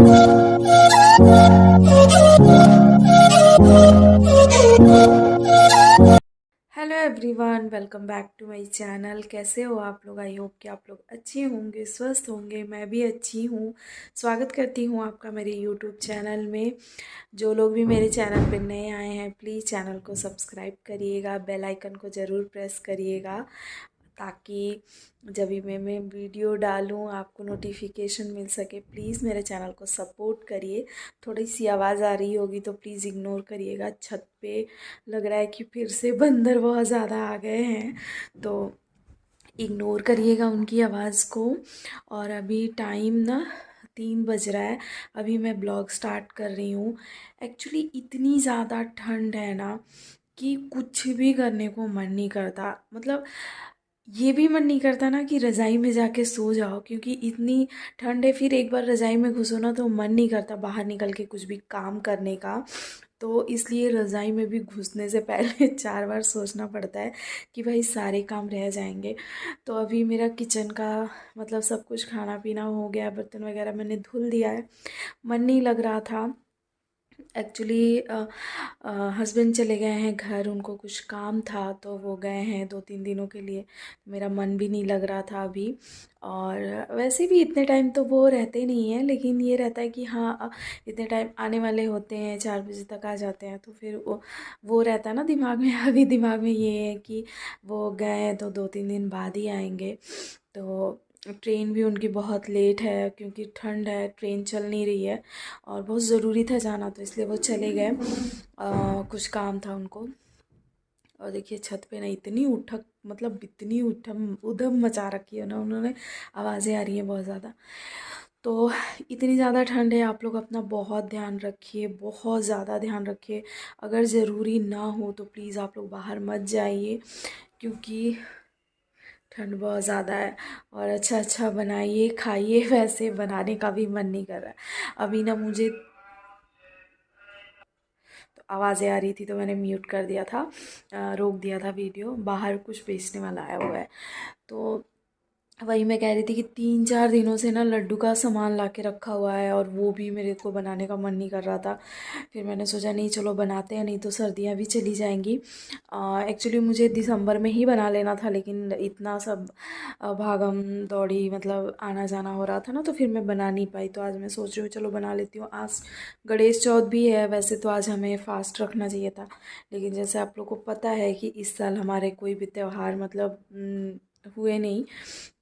Hello everyone, welcome back to my channel. कैसे हो आप लोग? आई होप कि आप लोग अच्छे होंगे, स्वस्थ होंगे। मैं भी अच्छी हूँ। स्वागत करती हूँ आपका मेरे यूट्यूब चैनल में। जो लोग भी मेरे चैनल पे नए आए हैं, प्लीज़ चैनल को सब्सक्राइब करिएगा, बेल आइकन को ज़रूर प्रेस करिएगा, ताकि जब भी मैं वीडियो डालूँ आपको नोटिफिकेशन मिल सके। प्लीज़ मेरे चैनल को सपोर्ट करिए। थोड़ी सी आवाज़ आ रही होगी तो प्लीज़ इग्नोर करिएगा। छत पे लग रहा है कि फिर से बंदर बहुत ज़्यादा आ गए हैं, तो इग्नोर करिएगा उनकी आवाज़ को। और अभी टाइम ना 3 बज रहा है। अभी मैं ब्लॉग स्टार्ट कर रही हूँ। एक्चुअली इतनी ज़्यादा ठंड है ना कि कुछ भी करने को मन नहीं करता। मतलब ये भी मन नहीं करता ना कि रज़ाई में जाके सो जाओ, क्योंकि इतनी ठंड है। फिर एक बार रज़ाई में घुसो ना तो मन नहीं करता बाहर निकल के कुछ भी काम करने का। तो इसलिए रज़ाई में भी घुसने से पहले 4 बार सोचना पड़ता है कि भाई सारे काम रह जाएंगे। तो अभी मेरा किचन का मतलब सब कुछ खाना पीना हो गया, बर्तन वगैरह मैंने धुल दिया है। मन नहीं लग रहा था एक्चुअली। हस्बैंड चले गए हैं घर, उनको कुछ काम था तो वो गए हैं 2-3 दिनों के लिए। मेरा मन भी नहीं लग रहा था अभी। और वैसे भी इतने टाइम तो वो रहते नहीं हैं, लेकिन ये रहता है कि हाँ इतने टाइम आने वाले होते हैं, 4 बजे तक आ जाते हैं, तो फिर वो रहता है ना दिमाग में। अभी दिमाग में ये है कि वो गए हैं तो 2-3 दिन बाद ही आएंगे। तो ट्रेन भी उनकी बहुत लेट है, क्योंकि ठंड है, ट्रेन चल नहीं रही है। और बहुत ज़रूरी था जाना, तो इसलिए वो चले गए। कुछ काम था उनको। और देखिए छत पे ना इतनी उठक, मतलब इतनी उठम उधम मचा रखी है ना उन्होंने। आवाज़ें आ रही हैं बहुत ज़्यादा। तो इतनी ज़्यादा ठंड है, आप लोग अपना बहुत ध्यान रखिए, बहुत ज़्यादा ध्यान रखिए। अगर ज़रूरी ना हो तो प्लीज़ आप लोग बाहर मत जाइए, क्योंकि ठंड बहुत ज़्यादा है। और अच्छा अच्छा बनाइए, खाइए। वैसे बनाने का भी मन नहीं कर रहा है अभी ना मुझे। तो आवाज़ें आ रही थी तो मैंने म्यूट कर दिया था, रोक दिया था वीडियो। बाहर कुछ बेचने वाला आया हुआ है, तो वही मैं कह रही थी कि 3-4 दिनों से ना लड्डू का सामान ला के रखा हुआ है, और वो भी मेरे को बनाने का मन नहीं कर रहा था। फिर मैंने सोचा नहीं चलो बनाते हैं, नहीं तो सर्दियाँ भी चली जाएंगी। एक्चुअली मुझे दिसंबर में ही बना लेना था, लेकिन इतना सब भागम दौड़ी, मतलब आना जाना हो रहा था ना, तो फिर मैं बना नहीं पाई। तो आज मैं सोच रही हूँ चलो बना लेती हूँ। आज गणेश चौथ भी है, वैसे तो आज हमें फास्ट रखना चाहिए था, लेकिन जैसे आप लोग को पता है कि इस साल हमारे कोई भी त्यौहार मतलब हुए नहीं,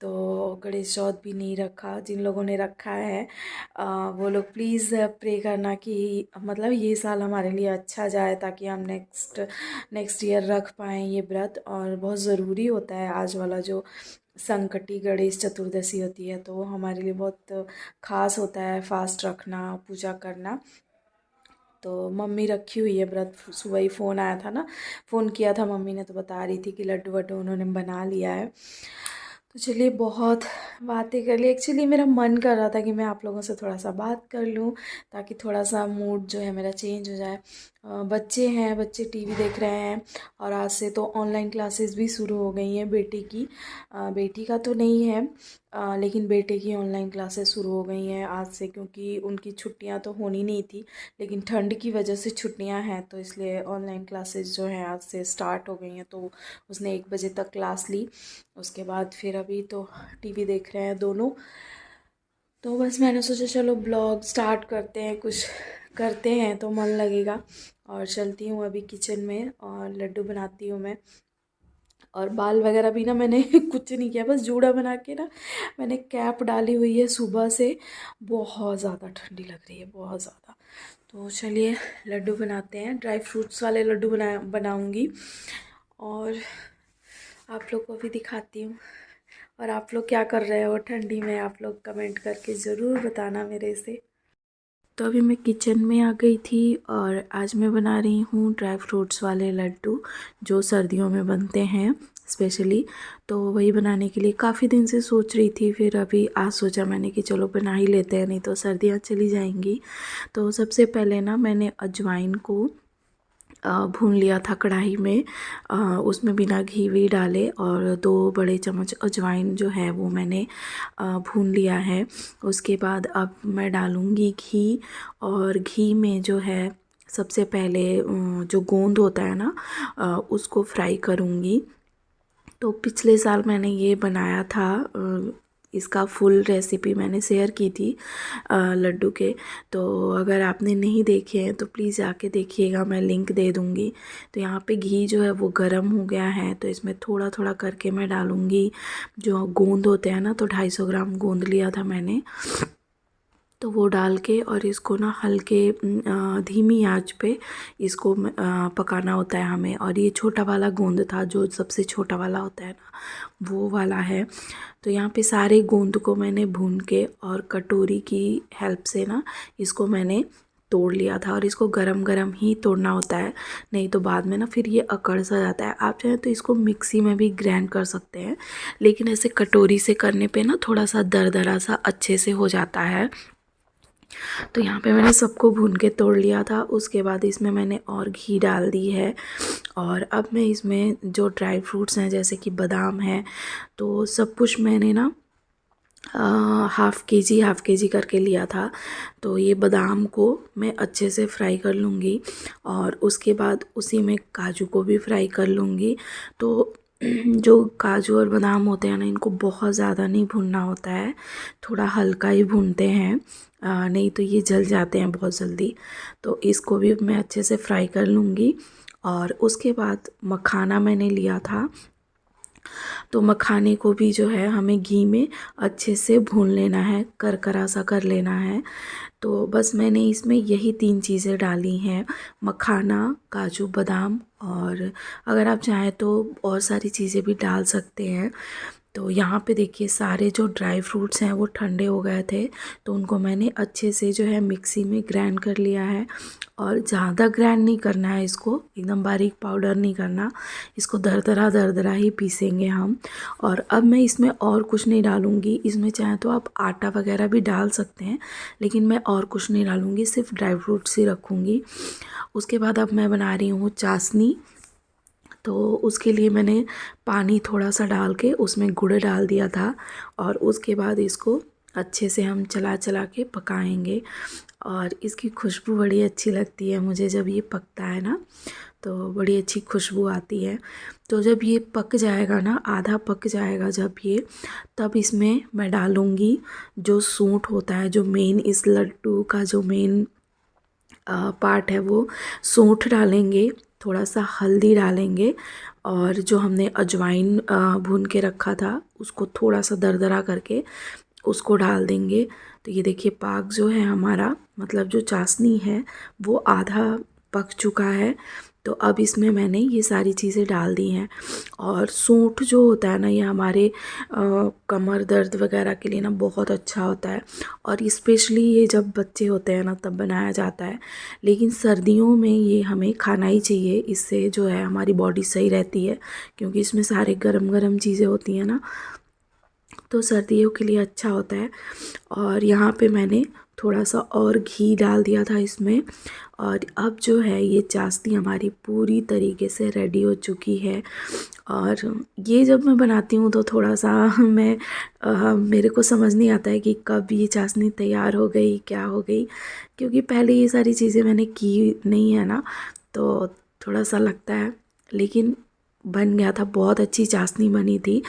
तो गणेश चौथ भी नहीं रखा। जिन लोगों ने रखा है वो लोग प्लीज़ प्रे करना कि मतलब ये साल हमारे लिए अच्छा जाए, ताकि हम नेक्स्ट ईयर रख पाएँ ये व्रत। और बहुत ज़रूरी होता है आज वाला जो संकटी गणेश चतुर्दशी होती है, तो वो हमारे लिए बहुत ख़ास होता है फास्ट रखना, पूजा करना। तो मम्मी रखी हुई है व्रत। सुबह ही फ़ोन आया था ना, फ़ोन किया था मम्मी ने, तो बता रही थी कि लड्डू वड्डू उन्होंने बना लिया है। तो चलिए बहुत बातें कर ली। एक्चुअली मेरा मन कर रहा था कि मैं आप लोगों से थोड़ा सा बात कर लूँ, ताकि थोड़ा सा मूड जो है मेरा चेंज हो जाए। बच्चे हैं, बच्चे टीवी देख रहे हैं। और आज से तो ऑनलाइन क्लासेस भी शुरू हो गई हैं बेटी की। बेटी का तो नहीं है, लेकिन बेटे की ऑनलाइन क्लासेस शुरू हो गई हैं आज से, क्योंकि उनकी छुट्टियां तो होनी नहीं थी, लेकिन ठंड की वजह से छुट्टियां हैं, तो इसलिए ऑनलाइन क्लासेस जो हैं आज से स्टार्ट हो गई हैं। तो उसने 1 बजे तक क्लास ली, उसके बाद फिर अभी तो टीवी देख रहे हैं दोनों। तो बस मैंने सोचा चलो ब्लॉग स्टार्ट करते हैं, कुछ करते हैं तो मन लगेगा। और चलती हूँ अभी किचन में और लड्डू बनाती हूँ मैं। और बाल वगैरह भी ना मैंने कुछ नहीं किया, बस जूड़ा बना के ना मैंने कैप डाली हुई है सुबह से। बहुत ज़्यादा ठंडी लग रही है, बहुत ज़्यादा। तो चलिए लड्डू बनाते हैं, ड्राई फ्रूट्स वाले लड्डू बनाऊंगी, और आप लोग को भी दिखाती हूँ। और आप लोग क्या कर रहे हो ठंडी में, आप लोग कमेंट करके ज़रूर बताना मेरे से। तो अभी मैं किचन में आ गई थी, और आज मैं बना रही हूँ ड्राई फ्रूट्स वाले लड्डू, जो सर्दियों में बनते हैं स्पेशली। तो वही बनाने के लिए काफ़ी दिन से सोच रही थी, फिर अभी आज सोचा मैंने कि चलो बना ही लेते हैं, नहीं तो सर्दियाँ चली जाएंगी। तो सबसे पहले ना मैंने अजवाइन को भून लिया था कढ़ाई में। उसमें बिना घी वी डाले और 2 बड़े चम्मच अजवाइन जो है वो मैंने भून लिया है। उसके बाद अब मैं डालूँगी घी, और घी में जो है सबसे पहले जो गोंद होता है ना उसको फ्राई करूँगी। तो पिछले साल मैंने ये बनाया था, इसका फुल रेसिपी मैंने शेयर की थी लड्डू के। तो अगर आपने नहीं देखे हैं तो प्लीज़ जाके देखिएगा, मैं लिंक दे दूँगी। तो यहाँ पे घी जो है वो गर्म हो गया है, तो इसमें थोड़ा थोड़ा करके मैं डालूँगी जो गोंद होते हैं ना। तो 250 ग्राम गोंद लिया था मैंने, तो वो डाल के और इसको ना हल्के धीमी आंच पे इसको पकाना होता है हमें। और ये छोटा वाला गोंद था, जो सबसे छोटा वाला होता है ना, वो वाला है। तो यहाँ पे सारे गोंद को मैंने भून के और कटोरी की हेल्प से ना इसको मैंने तोड़ लिया था। और इसको गरम गरम ही तोड़ना होता है, नहीं तो बाद में ना फिर ये अकड़ सा जाता है। आप चाहें तो इसको मिक्सी में भी ग्राइंड कर सकते हैं, लेकिन ऐसे कटोरी से करने पे ना थोड़ा सा दरदरा सा अच्छे से हो जाता है। तो यहाँ पे मैंने सबको भून के तोड़ लिया था। उसके बाद इसमें मैंने और घी डाल दी है, और अब मैं इसमें जो ड्राई फ्रूट्स हैं जैसे कि बादाम है, तो सब कुछ मैंने ना हाफ़ के जी करके लिया था। तो ये बादाम को मैं अच्छे से फ्राई कर लूँगी, और उसके बाद उसी में काजू को भी फ्राई कर लूँगी। तो जो काजू और बादाम होते हैं ना, इनको बहुत ज़्यादा नहीं भूनना होता है, थोड़ा हल्का ही भूनते हैं, नहीं तो ये जल जाते हैं बहुत जल्दी। तो इसको भी मैं अच्छे से फ्राई कर लूँगी। और उसके बाद मखाना मैंने लिया था, तो मखाने को भी जो है हमें घी में अच्छे से भून लेना है, करकरा सा कर लेना है। तो बस मैंने इसमें यही 3 चीज़ें डाली हैं, मखाना, काजू, बादाम, और अगर आप चाहें तो और सारी चीज़ें भी डाल सकते हैं। तो यहाँ पे देखिए सारे जो ड्राई फ्रूट्स हैं वो ठंडे हो गए थे, तो उनको मैंने अच्छे से जो है मिक्सी में ग्राइंड कर लिया है। और ज़्यादा ग्राइंड नहीं करना है इसको, एकदम बारीक पाउडर नहीं करना, इसको दरदरा दरदरा ही पीसेंगे हम। और अब मैं इसमें और कुछ नहीं डालूँगी। इसमें चाहे तो आप आटा वगैरह भी डाल सकते हैं, लेकिन मैं और कुछ नहीं डालूँगी, सिर्फ ड्राई फ्रूट्स ही रखूँगी। उसके बाद अब मैं बना रही हूँ चाशनी। तो उसके लिए मैंने पानी थोड़ा सा डाल के उसमें गुड़ डाल दिया था, और उसके बाद इसको अच्छे से हम चला चला के पकाएंगे। और इसकी खुशबू बड़ी अच्छी लगती है मुझे, जब ये पकता है ना तो बड़ी अच्छी खुशबू आती है। तो जब ये पक जाएगा ना, आधा पक जाएगा जब ये, तब इसमें मैं डालूँगी जो सूंठ होता है, जो मेन इस लड्डू का जो मेन पार्ट है, वो सूंठ डालेंगे, थोड़ा सा हल्दी डालेंगे, और जो हमने अजवाइन भून के रखा था उसको थोड़ा सा दरदरा करके उसको डाल देंगे। तो ये देखिए पाक जो है हमारा, मतलब जो चाशनी है वो आधा पक चुका है। तो अब इसमें मैंने ये सारी चीज़ें डाल दी हैं। और सूंठ जो होता है ना, ये हमारे कमर दर्द वगैरह के लिए ना बहुत अच्छा होता है, और स्पेशली ये जब बच्चे होते हैं ना तब बनाया जाता है। लेकिन सर्दियों में ये हमें खाना ही चाहिए, इससे जो है हमारी बॉडी सही रहती है, क्योंकि इसमें सारे गरम गरम चीज़ें होती हैं ना, तो सर्दियों के लिए अच्छा होता है। और यहाँ पे मैंने थोड़ा सा और घी डाल दिया था इसमें। और अब जो है ये चाशनी हमारी पूरी तरीके से रेडी हो चुकी है। और ये जब मैं बनाती हूँ तो थोड़ा सा मेरे को समझ नहीं आता है कि कब ये चाशनी तैयार हो गई, क्या हो गई, क्योंकि पहले ये सारी चीज़ें मैंने की नहीं है ना, तो थोड़ा सा लगता है। लेकिन बन गया था, बहुत अच्छी चाशनी बनी थी।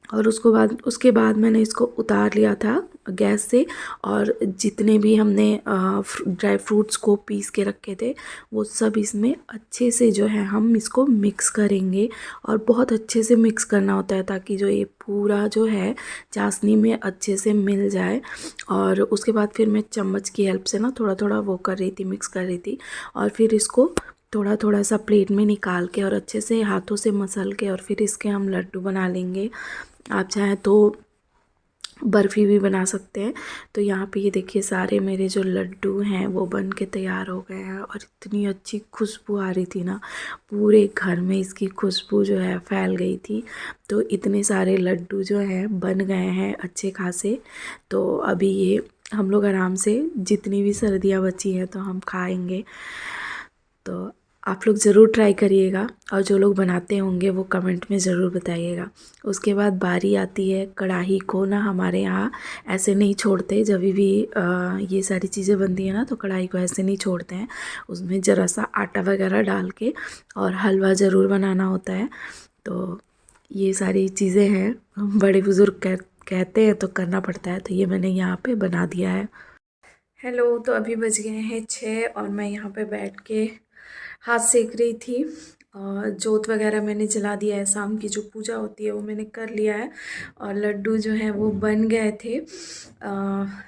और उसके बाद मैंने इसको उतार लिया था गैस से, और जितने भी हमने ड्राई फ्रूट्स को पीस के रखे थे वो सब इसमें अच्छे से जो है हम इसको मिक्स करेंगे। और बहुत अच्छे से मिक्स करना होता है, ताकि जो ये पूरा जो है चाशनी में अच्छे से मिल जाए। और उसके बाद फिर मैं चम्मच की हेल्प से ना थोड़ा थोड़ा वो कर रही थी, मिक्स कर रही थी। और फिर इसको थोड़ा थोड़ा सा प्लेट में निकाल के और अच्छे से हाथों से मसल के, और फिर इसके हम लड्डू बना लेंगे। आप चाहें तो बर्फ़ी भी बना सकते हैं। तो यहाँ पे ये देखिए सारे मेरे जो लड्डू हैं वो बन के तैयार हो गए हैं, और इतनी अच्छी खुशबू आ रही थी ना, पूरे घर में इसकी खुशबू जो है फैल गई थी। तो इतने सारे लड्डू जो हैं बन गए हैं अच्छे खासे। तो अभी ये हम लोग आराम से, जितनी भी सर्दियाँ बची हैं तो हम खाएंगे। तो आप लोग ज़रूर ट्राई करिएगा, और जो लोग बनाते होंगे वो कमेंट में ज़रूर बताइएगा। उसके बाद बारी आती है कढ़ाई को ना, हमारे यहाँ ऐसे नहीं छोड़ते। जब भी ये सारी चीज़ें बनती है ना तो कढ़ाई को ऐसे नहीं छोड़ते हैं, उसमें ज़रा सा आटा वगैरह डाल के और हलवा ज़रूर बनाना होता है। तो ये सारी चीज़ें हैं, बड़े बुज़ुर्ग कहते हैं तो करना पड़ता है, तो ये मैंने यहाँ पे बना दिया है। हेलो, तो अभी बज गए हैं 6 और मैं यहाँ पे बैठ के हाथ सेक रही थी। और जोत वगैरह मैंने जला दिया है, शाम की जो पूजा होती है वो मैंने कर लिया है। और लड्डू जो हैं वो बन गए थे,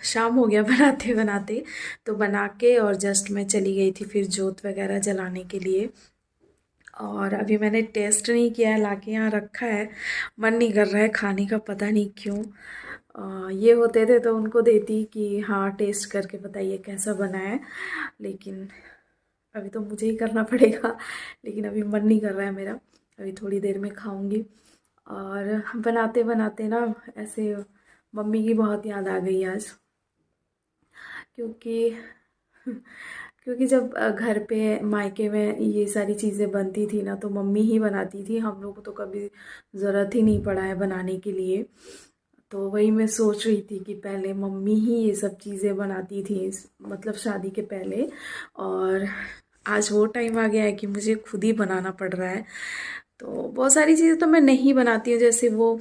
शाम हो गया बनाते बनाते, तो बना के और जस्ट मैं चली गई थी फिर जोत वगैरह जलाने के लिए। और अभी मैंने टेस्ट नहीं किया है, लाके यहाँ रखा है, मन नहीं कर रहा है खाने का, पता नहीं क्यों। ये होते थे तो उनको देती कि हाँ टेस्ट करके बताइए कैसा बना है, लेकिन अभी तो मुझे ही करना पड़ेगा। लेकिन अभी मन नहीं कर रहा है मेरा, अभी थोड़ी देर में खाऊंगी। और बनाते बनाते ना ऐसे मम्मी की बहुत याद आ गई आज, क्योंकि क्योंकि जब घर पे मायके में ये सारी चीज़ें बनती थी ना तो मम्मी ही बनाती थी, हम लोग को तो कभी ज़रूरत ही नहीं पड़ा है बनाने के लिए। तो वही मैं सोच रही थी कि पहले मम्मी ही ये सब चीज़ें बनाती थी, मतलब शादी के पहले, और आज वो टाइम आ गया है कि मुझे खुद ही बनाना पड़ रहा है। तो बहुत सारी चीज़ें तो मैं नहीं बनाती हूँ, जैसे वो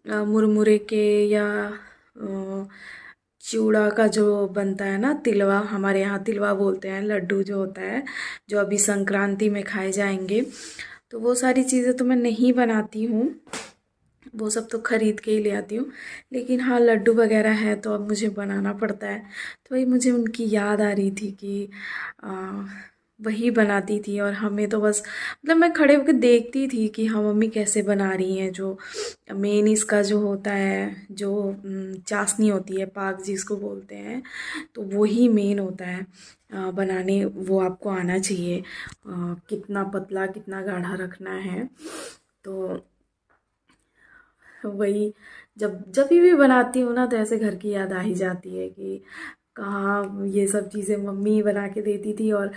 मुरमुरे के या चूड़ा का जो बनता है ना, तिलवा, हमारे यहाँ तिलवा बोलते हैं, लड्डू जो होता है जो अभी संक्रांति में खाए जाएंगे, तो वो सारी चीज़ें तो मैं नहीं बनाती हूँ, वो सब तो ख़रीद के ही ले आती हूँ। लेकिन हाँ लड्डू वगैरह है तो अब मुझे बनाना पड़ता है। तो वही मुझे उनकी याद आ रही थी कि वही बनाती थी, और हमें तो बस मतलब मैं खड़े होकर देखती थी कि हाँ मम्मी कैसे बना रही हैं। जो मेन इसका जो होता है, जो चाशनी होती है, पाक जिसको बोलते हैं, तो वही मेन होता है बनाने, वो आपको आना चाहिए कितना पतला कितना गाढ़ा रखना है। तो वही जब जब भी बनाती हूँ ना तो ऐसे घर की याद आ ही जाती है कि कहाँ ये सब चीज़ें मम्मी बना के देती थी। और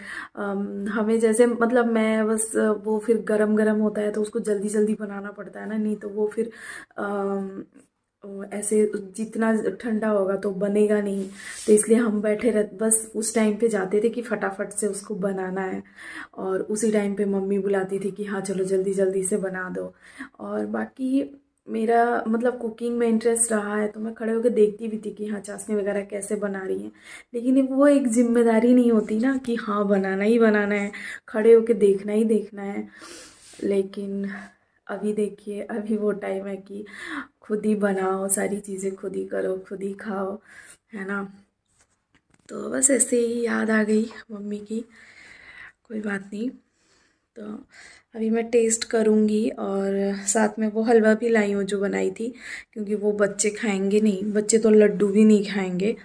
हमें जैसे मतलब मैं बस वो फिर गरम गरम होता है तो उसको जल्दी जल्दी बनाना पड़ता है ना, नहीं तो वो फिर ऐसे जितना ठंडा होगा तो बनेगा नहीं। तो इसलिए हम बैठे रह बस उस टाइम पे जाते थे कि फटाफट से उसको बनाना है, और उसी टाइम पे मम्मी बुलाती थी कि हाँ चलो जल्दी जल्दी से बना दो। और बाकी मेरा मतलब कुकिंग में इंटरेस्ट रहा है तो मैं खड़े होकर देखती भी थी कि हाँ चाशनी वगैरह कैसे बना रही हैं। लेकिन वो एक जिम्मेदारी नहीं होती ना कि हाँ बनाना ही बनाना है, खड़े होकर देखना ही देखना है। लेकिन अभी देखिए, अभी वो टाइम है कि खुद ही बनाओ, सारी चीज़ें खुद ही करो, खुद ही खाओ, है ना। तो बस ऐसे ही याद आ गई मम्मी की, कोई बात नहीं। तो अभी मैं टेस्ट करूँगी, और साथ में वो हलवा भी लाई हूँ जो बनाई थी, क्योंकि वो बच्चे खाएंगे नहीं, बच्चे तो लड्डू भी नहीं खाएंगे,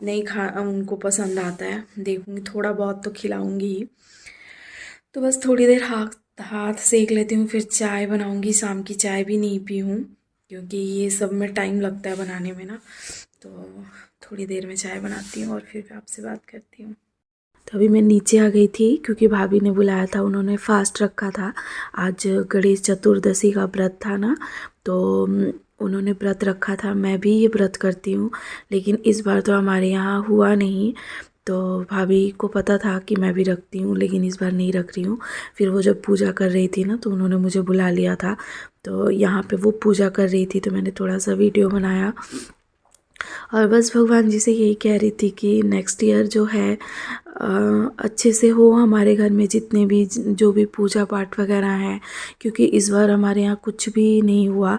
नहीं खा उनको पसंद आता है। देखूँगी थोड़ा बहुत तो खिलाऊँगी ही। तो बस थोड़ी देर हाथ हाथ सेक लेती हूँ, फिर चाय बनाऊँगी। शाम की चाय भी नहीं पी हूँ क्योंकि ये सब में टाइम लगता है बनाने में ना, तो थोड़ी देर में चाय बनाती हूँ और फिर आपसे बात करती हूँ। तो अभी मैं नीचे आ गई थी क्योंकि भाभी ने बुलाया था, उन्होंने फास्ट रखा था। आज गणेश चतुर्दशी का व्रत था ना, तो उन्होंने व्रत रखा था। मैं भी ये व्रत करती हूँ, लेकिन इस बार तो हमारे यहाँ हुआ नहीं। तो भाभी को पता था कि मैं भी रखती हूँ, लेकिन इस बार नहीं रख रही हूँ। फिर वो जब पूजा कर रही थी ना तो उन्होंने मुझे बुला लिया था, तो यहाँ पे वो पूजा कर रही थी तो मैंने थोड़ा सा वीडियो बनाया। और बस भगवान जी से यही कह रही थी कि नेक्स्ट ईयर जो है अच्छे से हो हमारे घर में, जितने भी जो भी पूजा पाठ वगैरह हैं, क्योंकि इस बार हमारे यहाँ कुछ भी नहीं हुआ।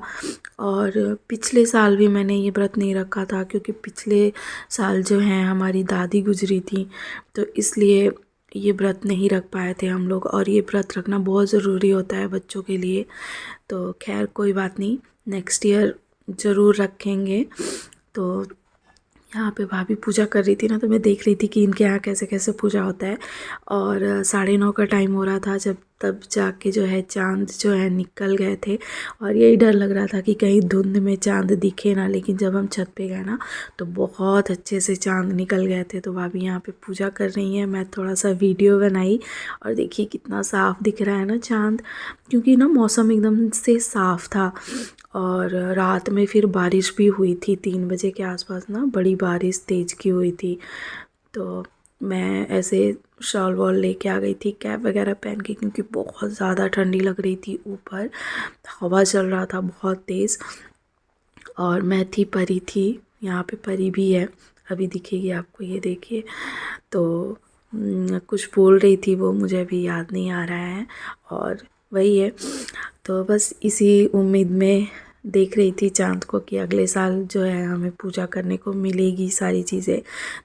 और पिछले साल भी मैंने ये व्रत नहीं रखा था क्योंकि पिछले साल जो है हमारी दादी गुजरी थी, तो इसलिए ये व्रत नहीं रख पाए थे हम लोग। और ये व्रत रखना बहुत ज़रूरी होता है बच्चों के लिए। तो खैर कोई बात नहीं, नेक्स्ट ईयर ज़रूर रखेंगे। तो यहाँ पे भाभी पूजा कर रही थी ना, तो मैं देख रही थी कि इनके यहाँ कैसे कैसे पूजा होता है। और 9:30 का टाइम हो रहा था जब तब जाके जो है चाँद जो है निकल गए थे। और यही डर लग रहा था कि कहीं धुंध में चाँद दिखे ना, लेकिन जब हम छत पे गए ना तो बहुत अच्छे से चाँद निकल गए थे। तो भाभी यहाँ पे पूजा कर रही हैं, मैं थोड़ा सा वीडियो बनाई। और देखिए कितना साफ़ दिख रहा है ना चाँद, क्योंकि ना मौसम एकदम से साफ़ था। और रात में फिर बारिश भी हुई थी 3 बजे के आसपास ना, बड़ी बारिश तेज़ की हुई थी। तो मैं ऐसे शॉल वॉल लेके आ गई थी, कैप वगैरह पहन के, क्योंकि बहुत ज़्यादा ठंडी लग रही थी। ऊपर हवा चल रहा था बहुत तेज़। और मैं थी, परी थी, यहाँ पे परी भी है, अभी दिखेगी आपको, ये देखिए। तो कुछ बोल रही थी वो, मुझे अभी याद नहीं आ रहा है। और वही है, तो बस इसी उम्मीद में देख रही थी चाँद को कि अगले साल जो है हमें पूजा करने को मिलेगी सारी चीज़ें।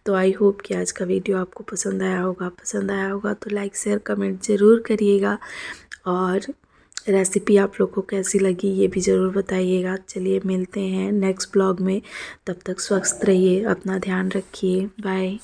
तो आई होप कि आज का वीडियो आपको पसंद आया होगा। पसंद आया होगा तो लाइक शेयर कमेंट ज़रूर करिएगा। और रेसिपी आप लोग को कैसी लगी ये भी ज़रूर बताइएगा। चलिए मिलते हैं नेक्स्ट ब्लॉग में, तब तक स्वस्थ रहिए, अपना ध्यान रखिए, बाय।